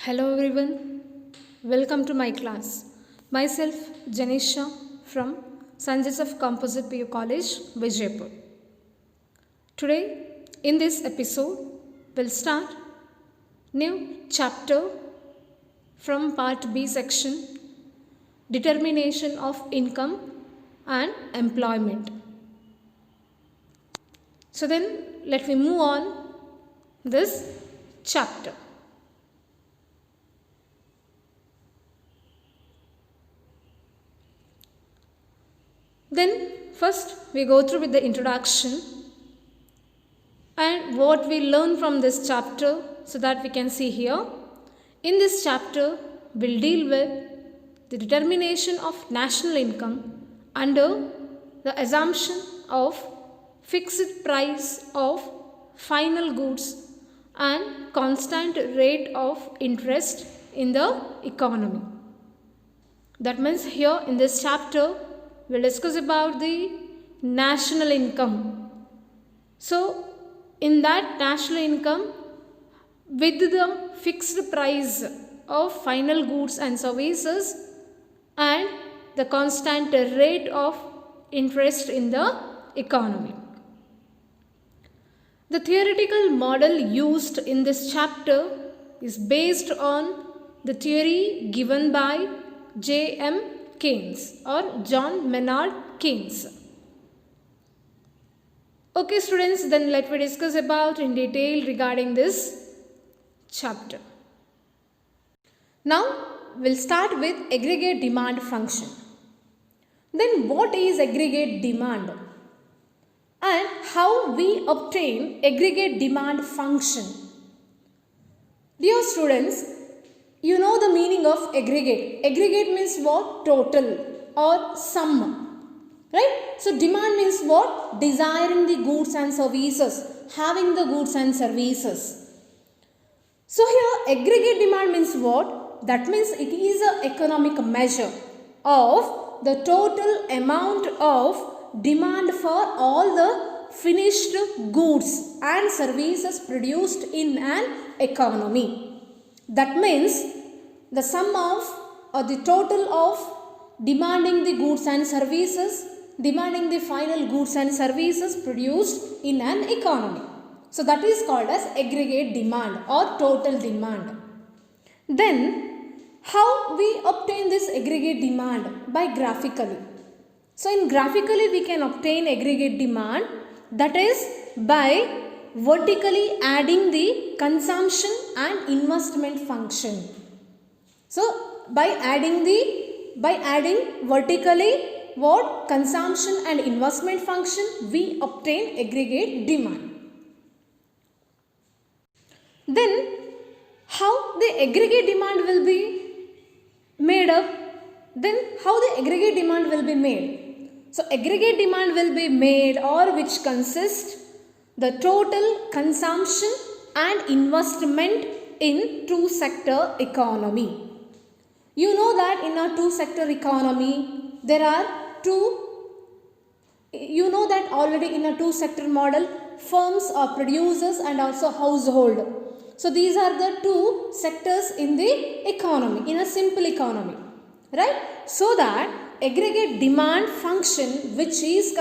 Hello everyone, welcome to my class. Myself Janisha from St. Joseph Composite PU College, Vijaypur. Today in this episode we'll start new chapter from part B section, determination of income and employment. So then let me move on this chapter. Then first we go through with the introduction and what we learn from this chapter so that we can see here. In this chapter we'll deal with the determination of national income under the assumption of fixed price of final goods and constant rate of interest in the economy. That means here in this chapter we'll discuss about the national income. So in that national income, with the fixed price of final goods and services and the constant rate of interest in the economy. The theoretical model used in this chapter is based on the theory given by J.M. Keynes or John Maynard Keynes. Okay students, then let me discuss about in detail regarding this chapter. Now we'll start with aggregate demand function. Then what is aggregate demand and how we obtain aggregate demand function? Dear students, you know the meaning of aggregate. Aggregate means what? Total or sum. Right? So demand means what? Desiring the goods and services. Having the goods and services. So here aggregate demand means what? That means it is an economic measure of the total amount of demand for all the finished goods and services produced in an economy. That means the sum of or the total of demanding the goods and services, demanding the final goods and services produced in an economy. So that is called as aggregate demand or total demand. Then how we obtain this aggregate demand? By graphically. So in graphically we can obtain aggregate demand, that is by vertically adding the consumption and investment function. So by adding vertically what? Consumption and investment function, we obtain aggregate demand. Then how the aggregate demand will be made up? Then how the aggregate demand will be made? So aggregate demand will be made or which consists the total consumption and investment in two sector economy. You know that in a two sector economy there are already in a two sector model firms or producers and also household. So these are the two sectors in the economy, in a simple economy, right? So that aggregate demand function which is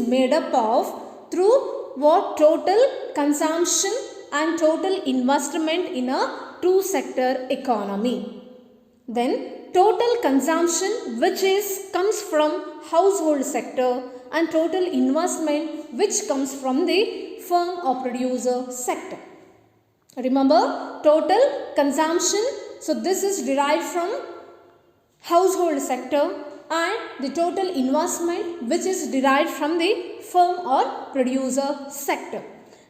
made up of through what? Total consumption and total investment in a two sector economy. Then total consumption which comes from household sector and total investment which comes from the firm or producer sector. Remember, total consumption, so this is derived from household sector, and the total investment which is derived from the firm or producer sector.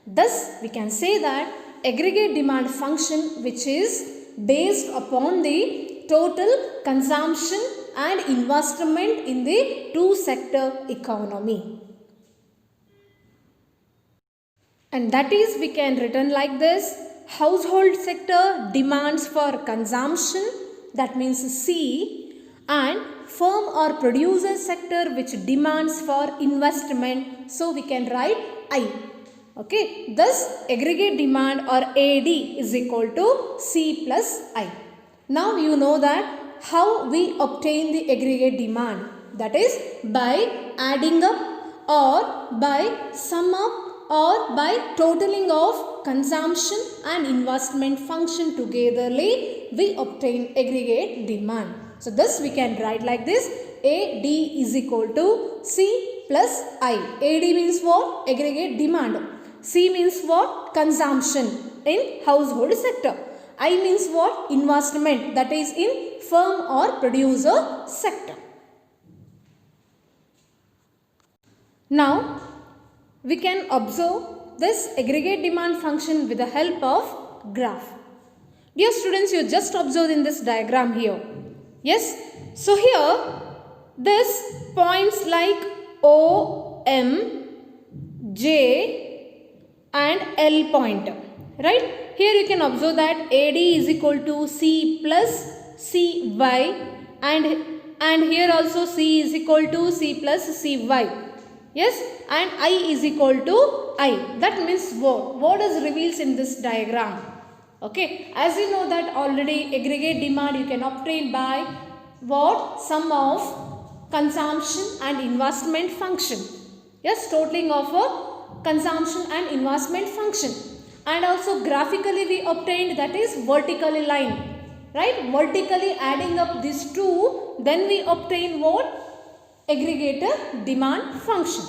Thus, we can say that aggregate demand function which is based upon the total consumption and investment in the two sector economy. And that is we can written like this: household sector demands for consumption, that means C, and firm or producer sector which demands for investment, so we can write I. Okay, thus aggregate demand or AD is equal to C plus I. Now you know that how we obtain the aggregate demand, that is by adding up or by sum up or by totaling of consumption and investment function togetherly we obtain aggregate demand. So thus we can write like this: AD is equal to C plus I. AD means what? Aggregate demand. C means what? Consumption in household sector. I means what? Investment, that is in firm or producer sector. Now we can observe this aggregate demand function with the help of graph. Dear students, you just observed in this diagram here. Yes. So here this points like O, M, J and L point, right? Here you can observe that AD is equal to C plus CY and here also C is equal to C plus CY. Yes, and I is equal to I. That means what? What is reveals in this diagram? Okay, as you know that already aggregate demand you can obtain by what? Sum of consumption and investment function. Yes, totaling of a consumption and investment function, and also graphically we obtained, that is vertically line, right? Vertically adding up these two, then we obtain what? Aggregator demand function.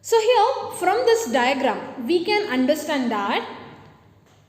So here from this diagram we can understand that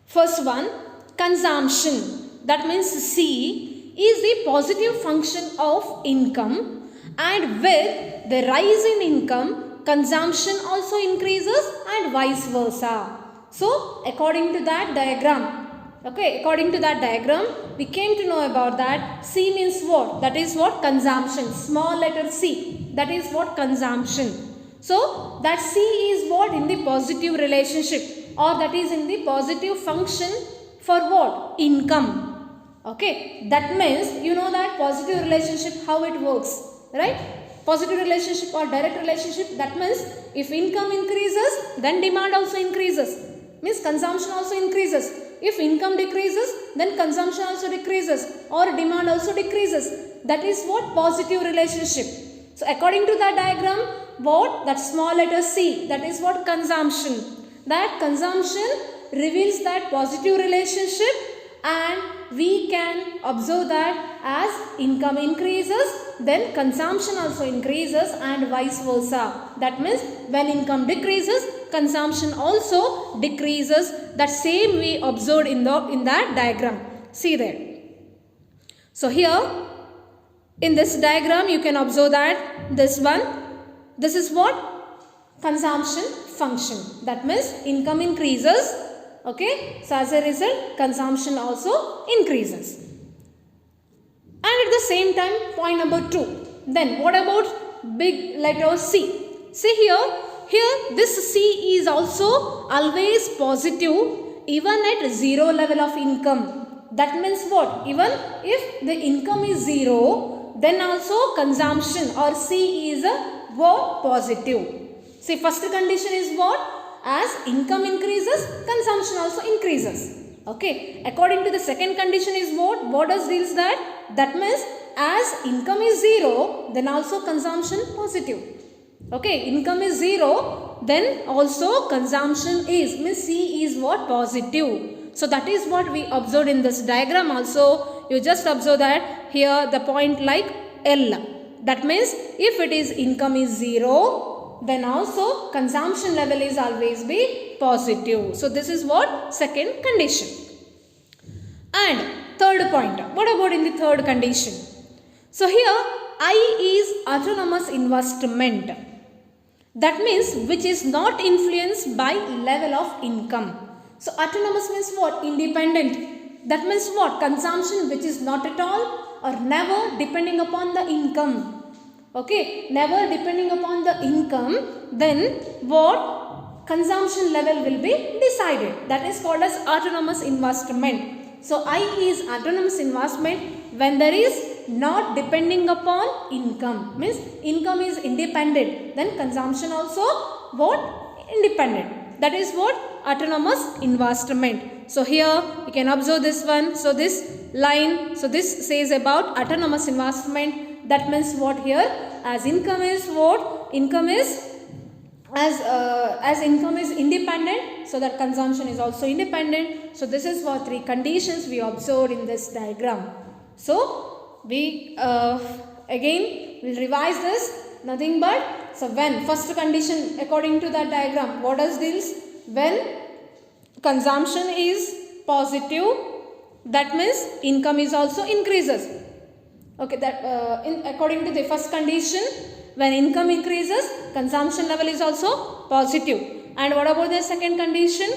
first one, consumption, that means C is the positive function of income, and with the rise in income consumption also increases and vice versa. So according to that diagram, okay, according to that diagram we came to know about that C means what? That is what? Consumption. Small letter C, that is what? Consumption. So that C is what? In the positive relationship, or that is in the positive function for what? Income. Okay, that means you know that positive relationship how it works, right? Positive relationship or direct relationship, that means if income increases then demand also increases, means consumption also increases. If income decreases then consumption also decreases or demand also decreases. That is what? Positive relationship. So according to that diagram, what? That small letter C, that is what? Consumption. That consumption reveals that positive relationship, and we can observe that as income increases then consumption also increases and vice versa. That means when income decreases consumption also decreases. That same we observed in that diagram. See there. So here in this diagram you can observe that this is what? Consumption function. That means income increases. Okay, so as a result consumption also increases. And at the same time, point number 2. Then what about big letter C? See here this C is also always positive even at zero level of income. That means what? Even if the income is zero, then also consumption or C is a what? Positive. See, first condition is what? As income increases, consumption also increases. Okay. According to the second condition is what? What does deals that? That means as income is zero, then also consumption positive. Okay. Income is zero, then also consumption is, means C is what? Positive. So that is what we observed in this diagram also. You just observe that here the point like L. That means if it is income is zero, then also consumption level is always be positive. So this is what? Second condition. And third point. What about in the third condition? So here I is autonomous investment. That means which is not influenced by level of income. So autonomous means what? Independent. That means what? Consumption which is not at all or never depending upon the income. Okay, never depending upon the income, then what? Consumption level will be decided. That is called as autonomous investment. So I is autonomous investment when there is not depending upon income. Means income is independent. Then consumption also what? Independent. That is what? Autonomous investment. So here you can observe this one. So this line, so this says about autonomous investment. That means what here? As income is what? Income is as income is independent, so that consumption is also independent. So this is what three conditions we observed in this diagram. So we again will revise this. Nothing but, so when first condition according to that diagram, what does this? When consumption is positive, that means income is also increases. Okay, that according to the first condition, when income increases, consumption level is also positive. And what about the second condition?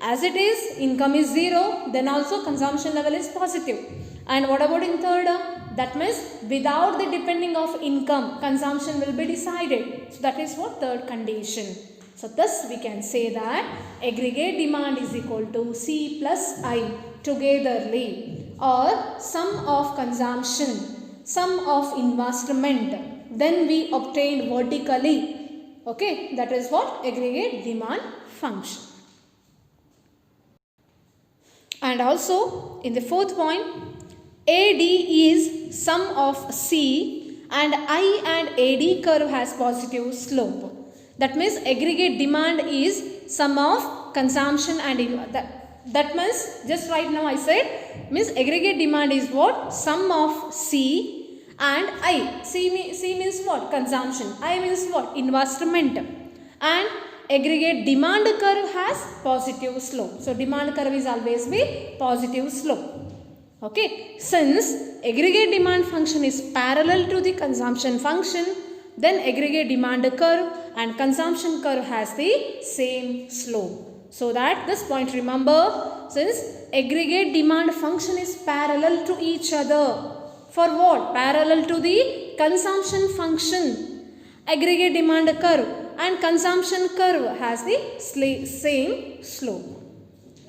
As it is, income is 0, then also consumption level is positive. And what about in third? That means without the depending of income, consumption will be decided. So that is what third condition. So thus we can say that aggregate demand is equal to C plus I togetherly, or sum of consumption, sum of investment, then we obtain vertically. Okay, that is what? Aggregate demand function. And also in the fourth point, AD is sum of C and I and AD curve has positive slope. That means aggregate demand is sum of consumption and that means just right now I said means aggregate demand is what? Sum of C and I. C means what? Consumption. I means what? Investment. And aggregate demand curve has positive slope. So demand curve is always be positive slope. Okay. Since aggregate demand function is parallel to the consumption function, then aggregate demand curve and consumption curve has the same slope. So that this point remember, since aggregate demand function is parallel to each other. For what? Parallel to the consumption function. Aggregate demand curve and consumption curve has the same slope.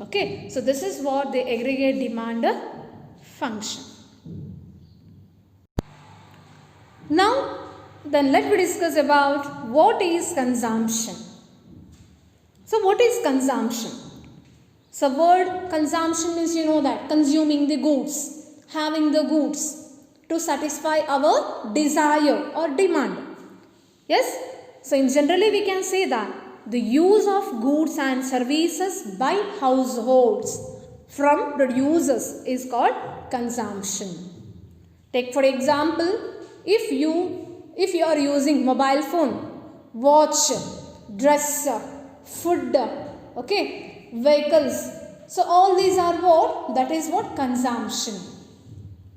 Okay. So this is what the aggregate demand function. Now then let me discuss about what is consumption. So what is consumption? So word consumption means you know that consuming the goods, having the goods to satisfy our desire or demand. Yes? So in generally we can say that the use of goods and services by households from producers is called consumption. Take for example, if you are using mobile phone, watch, dress, food, okay, vehicles. So all these are what? That is what? Consumption.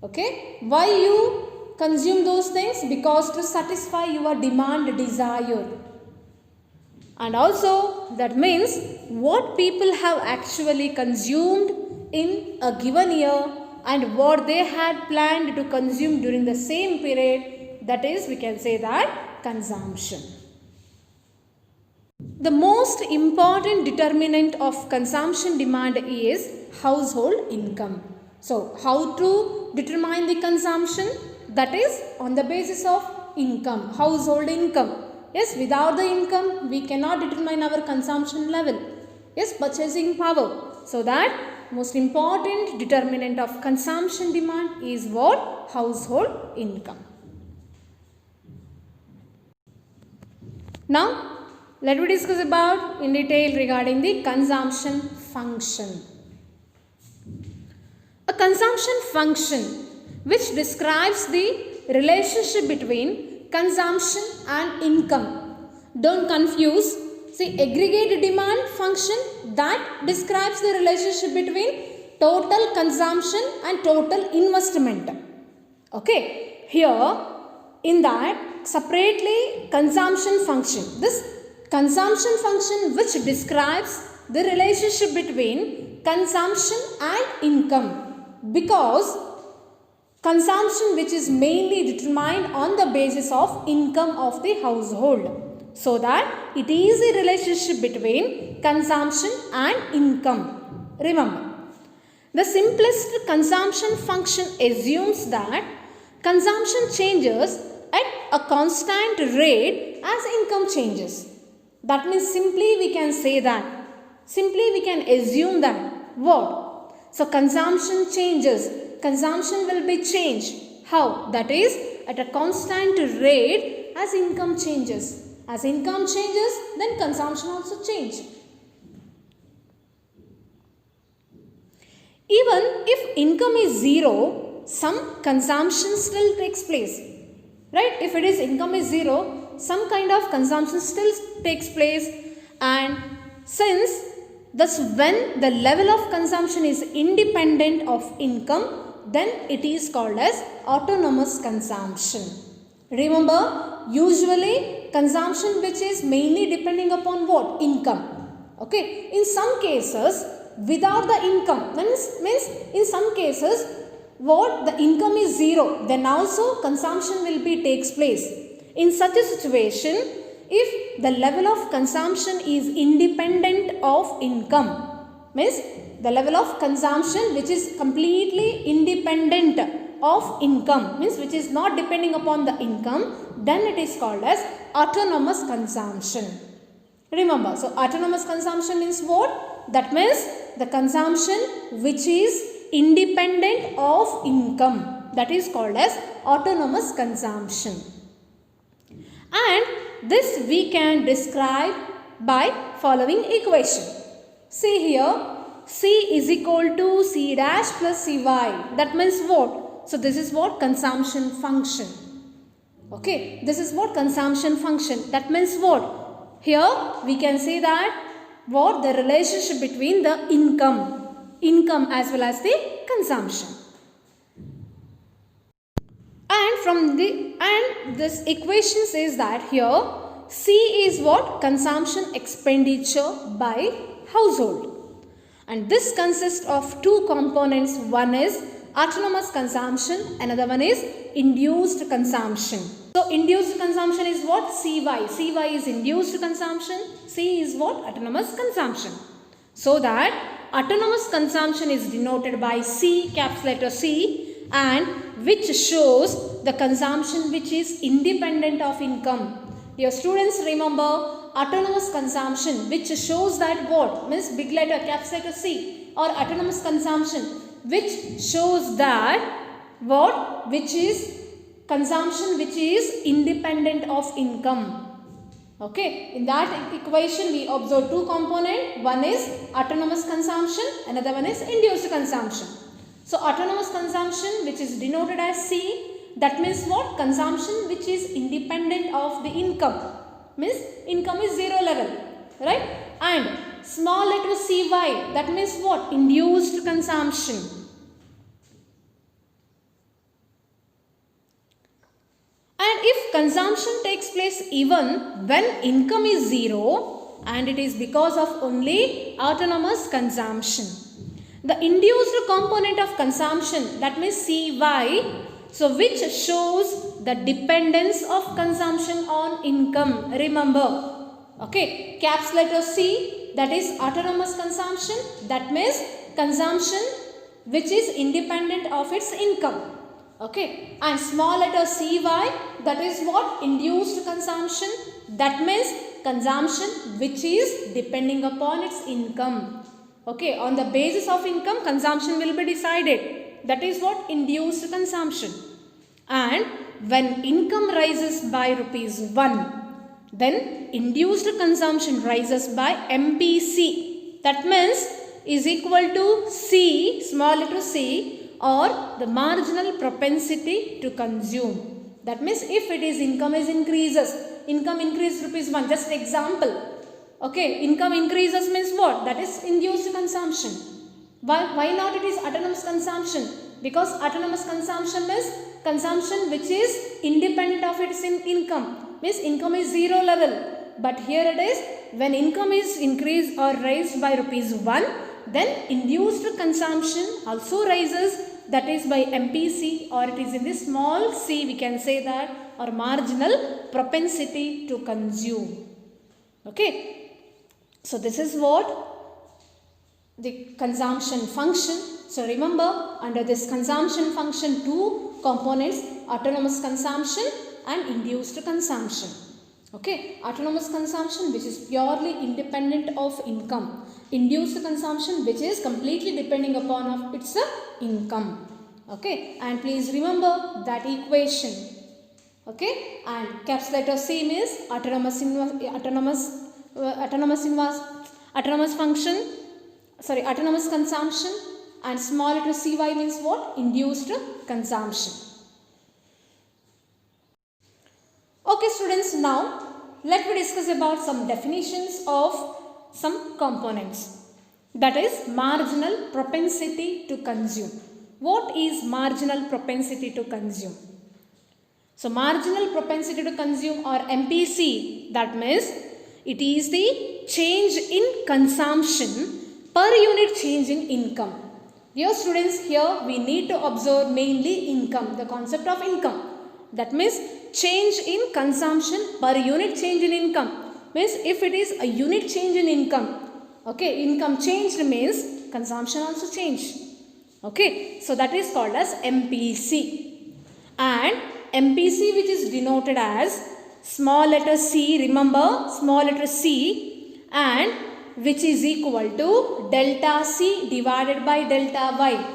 Okay. Why you consume those things? Because to satisfy your demand, desire. And also that means what people have actually consumed in a given year and what they had planned to consume during the same period, that is we can say that consumption. The most important determinant of consumption demand is household income. So how to determine the consumption? That is on the basis of income, household income. Yes, without the income we cannot determine our consumption level. Yes, purchasing power. So that most important determinant of consumption demand is what? Household income. Now let me discuss about in detail regarding the consumption function. A consumption function which describes the relationship between consumption and income. Don't confuse. See, aggregate demand function that describes the relationship between total consumption and total investment. Okay. Here in that separately consumption function. This consumption function which describes the relationship between consumption and income, because consumption which is mainly determined on the basis of income of the household. So that it is a relationship between consumption and income. Remember, the simplest consumption function assumes that consumption changes at a constant rate as income changes. That means simply we can say that. Simply we can assume that. What? So consumption changes. Consumption will be changed. How? That is at a constant rate as income changes. As income changes, then consumption also change. Even if income is zero, some consumption still takes place. Right? If it is income is zero, some kind of consumption still takes place, and since thus when the level of consumption is independent of income, then it is called as autonomous consumption. Remember, usually consumption which is mainly depending upon what? Income. Okay. In some cases, without the income, means in some cases what the income is zero, then also consumption will be takes place. In such a situation, if the level of consumption is independent of income, means the level of consumption which is completely independent of income, means which is not depending upon the income, then it is called as autonomous consumption. Remember, so autonomous consumption means what? That means the consumption which is independent of income, that is called as autonomous consumption. And this we can describe by following equation. See here, C is equal to C dash plus Cy. That means what? So this is what? Consumption function. Okay, this is what? Consumption function. That means what? Here we can say that what? The relationship between the income as well as the consumption. And this equation says that here C is what? Consumption expenditure by household. And this consists of two components. One is autonomous consumption, another one is induced consumption. So induced consumption is what? Cy. Cy is induced consumption. C is what? Autonomous consumption. So that autonomous consumption is denoted by C, capital letter C, and which shows the consumption which is independent of income. Your students remember autonomous consumption which shows that what? Means big letter, capital letter C, or autonomous consumption which shows that what? Which is consumption which is independent of income. Okay, in that equation we observe two components. One is autonomous consumption, another one is induced consumption. So autonomous consumption which is denoted as C, that means what? Consumption which is independent of the income, means income is zero level, right? And small letter Cy, that means what? Induced consumption. And if consumption takes place even when income is zero, and it is because of only autonomous consumption. The induced component of consumption, that means Cy, so which shows the dependence of consumption on income. Remember, okay, caps letter C, that is autonomous consumption, that means consumption which is independent of its income. Okay, and small letter Cy, that is what? Induced consumption, that means consumption which is depending upon its income. Okay, on the basis of income, consumption will be decided. That is what? Induced consumption. And when income rises by ₹1, then induced consumption rises by MPC. That means is equal to C, small letter C, or the marginal propensity to consume. That means if it is income increases ₹1, just example. Okay, income increases means what? That is induced consumption. Why not it is autonomous consumption? Because autonomous consumption is consumption which is independent of its income. Means income is zero level. But here it is, when income is increased or raised by ₹1, then induced consumption also rises, that is by MPC, or it is in the small c, we can say that, or marginal propensity to consume. Okay. So this is what? The consumption function. So remember, under this consumption function, two components, autonomous consumption and induced consumption. Okay, autonomous consumption which is purely independent of income. Induced consumption which is completely depending upon of its income. Okay, and please remember that equation. Okay, and caps letter C means autonomous consumption, and small letter cy means what? Induced consumption. Okay students, now let me discuss about some definitions of some components. That is marginal propensity to consume. What is marginal propensity to consume? So marginal propensity to consume or MPC, that means it is the change in consumption per unit change in income. Dear students, here we need to observe mainly income, the concept of income. That means change in consumption per unit change in income. Means if it is a unit change in income, okay, income changed means consumption also changed. Okay, so that is called as MPC. And MPC which is denoted as small letter C, remember small letter C, and which is equal to delta C divided by delta Y.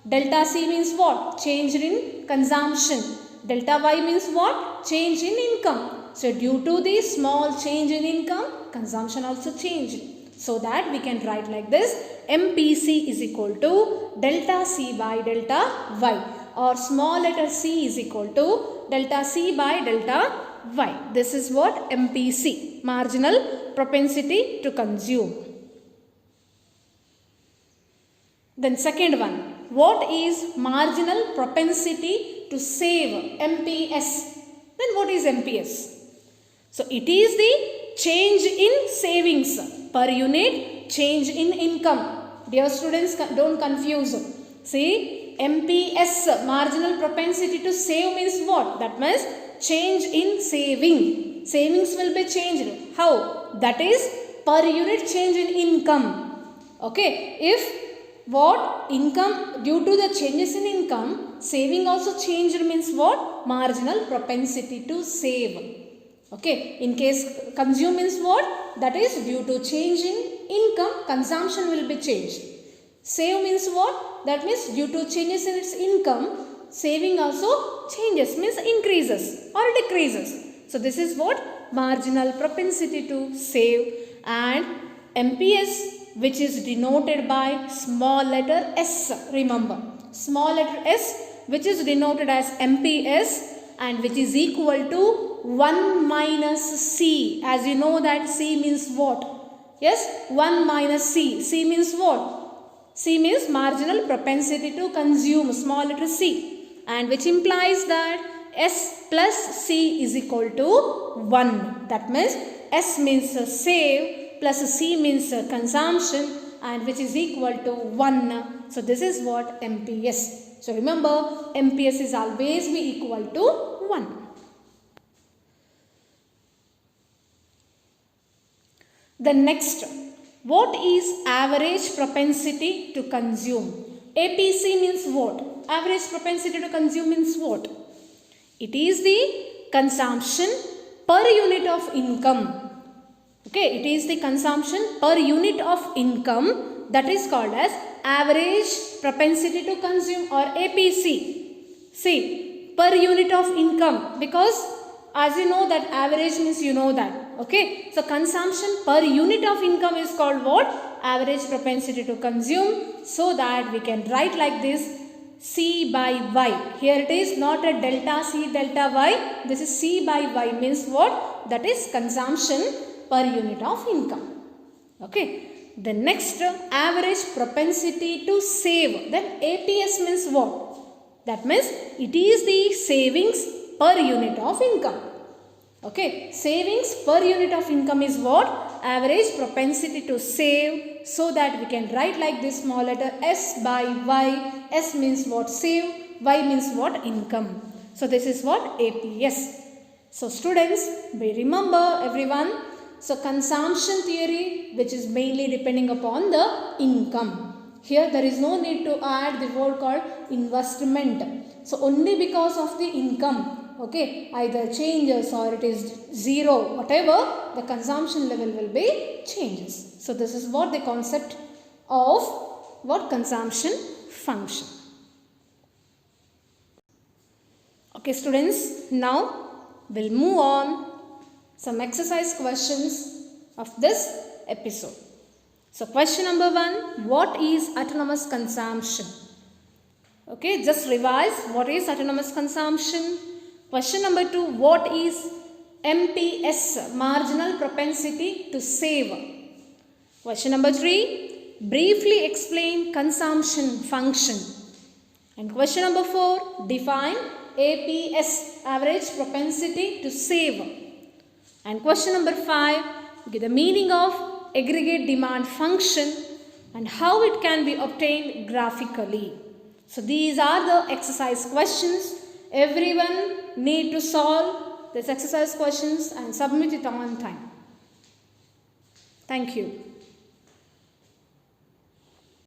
Delta C means what? Change in consumption. Delta Y means what? Change in income. So due to the small change in income, consumption also changed. So that we can write like this: MPC is equal to delta C by delta Y, or small letter C is equal to delta C by delta Y. This is what MPC, marginal propensity to consume. Then second one, what is marginal propensity to save? MPS. Then what is MPS? So it is the change in savings per unit change in income. Dear students, don't confuse. See, MPS, marginal propensity to save means what? That means change in saving. Savings will be changed. How? That is per unit change in income. Okay, if what? Income, due to the changes in income, saving also changed means what? Marginal propensity to save. Okay, in case consume means what? That is due to change in income, consumption will be changed. Save means what? That means due to changes in its income, saving also changes, means increases or decreases. So this is what? Marginal propensity to save. And MPS, which is denoted by small letter S. Remember, small letter S which is denoted as MPS and which is equal to 1 minus C. As you know that C means what? Yes, 1 minus C. C means what? C means marginal propensity to consume, small letter C, and which implies that S plus C is equal to 1. That means S means save plus C means consumption, and which is equal to 1. So this is what MPS. So remember, MPS is always be equal to 1. The next, what is average propensity to consume? APC means what? Average propensity to consume means what? It is the consumption per unit of income. Okay, it is the consumption per unit of income, that is called as average propensity to consume or APC. See, per unit of income, because as you know that average means you know that. Okay, so consumption per unit of income is called what? Average propensity to consume. So that we can write like this: C by Y. Here it is not a delta C delta Y. This is C by Y means what? That is consumption per unit of income. Okay. The next, average propensity to save. Then APS means what? That means it is the savings per unit of income. Okay, savings per unit of income is what? Average propensity to save. So that we can write like this: small letter S by Y. S means what? Save. Y means what? Income. So this is what? APS. So students, we remember everyone. So consumption theory, which is mainly depending upon the income. Here there is no need to add the word called investment. So only because of the income, okay, either changes or it is zero, whatever, the consumption level will be changes. So this is what the concept of what consumption function. Okay students, now we'll move on some exercise questions of this episode. So question number 1, what is autonomous consumption? Okay, just revise what is autonomous consumption. Question number 2, what is MPS, marginal propensity to save? Question number 3, briefly explain consumption function. And question number 4, define APS, average propensity to save. And question number 5, give the meaning of aggregate demand function and how it can be obtained graphically. So these are the exercise questions. Everyone need to solve these exercise questions and submit it on time. Thank you.